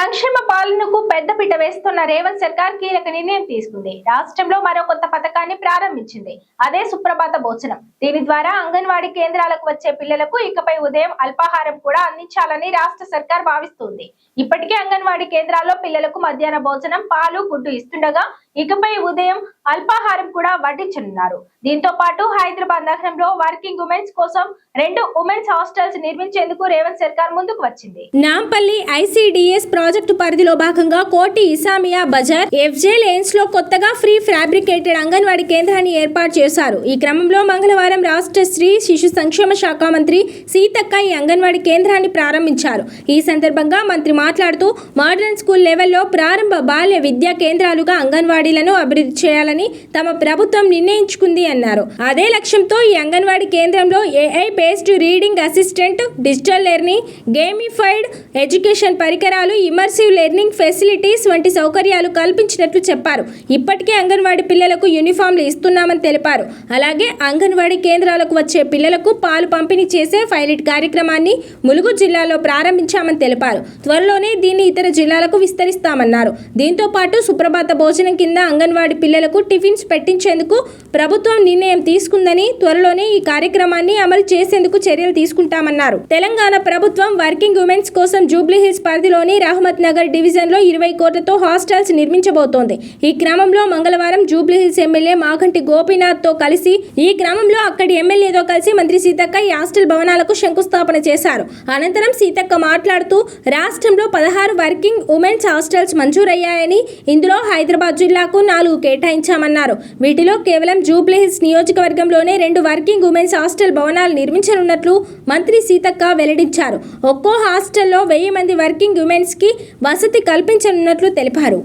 సంక్షేమ పాలనకు పెద్దపీట వేస్తున్న రేవంత్ సర్కార్ కీలక నిర్ణయం తీసుకుంది. రాష్ట్రంలో మరో కొత్త పథకాన్ని ప్రారంభించింది. అదే సుప్రభాత భోజనం. దీని ద్వారా అంగన్వాడీ కేంద్రాలకు వచ్చే పిల్లలకు ఇకపై ఉదయం అల్పాహారం కూడా అందించాలని రాష్ట్ర సర్కార్ భావిస్తుంది. ఇప్పటికే అంగన్వాడీ కేంద్రాల్లో పిల్లలకు మధ్యాహ్న భోజనం, పాలు, గుడ్డు ఇస్తుండగా ఇకపై ఉదయం అల్పాహారం కూడా వడ్డించనున్నారు. దీంతో పాటు హైదరాబాద్ నగరంలో వర్కింగ్ ఉమెన్స్ కోసం 2 ఉమెన్స్ హాస్టల్స్ నిర్మించేందుకు రేవంత్ సర్కార్ ముందుకు వచ్చింది. నాంపల్లి ఐసిడిఎస్ ప్రాజెక్టు పరిధిలో భాగంగా కోటి ఇసామియా బజార్ ఎఫ్జే లేన్స్ లో కొత్తగా ఫ్రీ ఫ్యాబ్రికేటెడ్ అంగన్వాడీ కేంద్రాన్ని ఏర్పాటు చేశారు. ఈ క్రమంలో మంగళవారం రాష్ట్ర స్త్రీ శిశు సంక్షేమ శాఖ మంత్రి సీతక్క ఈ అంగన్వాడీ కేంద్రాన్ని ప్రారంభించారు. ఈ సందర్భంగా మంత్రి మాట్లాడుతూ మోడర్న్ స్కూల్ లెవెల్లో ప్రారంభ బాల్య విద్యా కేంద్రాలుగా అంగన్వాడీలను అభివృద్ధి చేయాలని తమ ప్రభుత్వం నిర్ణయించుకుంది అన్నారు. అదే లక్ష్యంతో ఈ అంగన్వాడీ కేంద్రంలో AI based reading assistant, digital learning, gamified education పరికరాలు, ఇమర్సివ్ లెర్నింగ్ ఫెసిలిటీస్ వంటి సౌకర్యాలు కల్పించినట్లు చెప్పారు. ఇప్పటికే అంగన్వాడీ పిల్లలకు యూనిఫామ్లు ఇస్తున్నామని తెలిపారు. అలాగే అంగన్వాడీ కేంద్రాలకు వచ్చే పిల్లలకు పాలు పంపిణీ చేసే పైలట్ కార్యక్రమాన్ని ములుగు జిల్లాలో ప్రారంభించామని తెలిపారు. త్వరలోనే దీన్ని ఇతర జిల్లాలకు విస్తరిస్తామన్నారు. దీంతో పాటు సుప్రభాత భోజనం కింద అంగన్వాడీ పిల్లలకు టిఫిన్స్ పెట్టించేందుకు ప్రభుత్వం నిర్ణయం తీసుకుందని, త్వరలోనే ఈ కార్యక్రమాన్ని అమలు చేసేందుకు చర్యలు తీసుకుంటామన్నారు. తెలంగాణ ప్రభుత్వం వర్కింగ్ ఉమెన్స్ కోసం జూబ్లీహిల్స్ పరిధిలోని రహమత్ నగర్ డివిజన్ లో 20 కోట్లతో హాస్టల్స్ నిర్మించబోతోంది. ఈ క్రమంలో మంగళవారం జూబ్లీహిల్స్ ఎమ్మెల్యే మాగంటి గోపీనాథ్ తో కలిసి అక్కడి ఎమ్మెల్యేతో కలిసి మంత్రి సీతక్క ఈ హాస్టల్ భవనాలకు శంకుస్థాపన చేశారు. అనంతరం సీతక్క మాట్లాడుతూ రాష్ట్రంలో 16 వర్కింగ్ ఉమెన్స్ హాస్టల్స్ మంజూరయ్యాయని, ఇందులో హైదరాబాద్ జిల్లాకు 4 కేటాయించామన్నారు. వీటిలో కేవలం జూబ్లీహిల్స్ నియోజకవర్గంలోనే 2 వర్కింగ్ ఉమెన్స్ హాస్టల్ భవనాలు నిర్మించనున్నట్లు మంత్రి సీతక్క వెల్లడించారు. ఒక్కో హాస్టల్లో 1000 మంది వర్కింగ్ ఉమెన్స్ కి వసతి కల్పించనున్నట్లు తెలిపారు.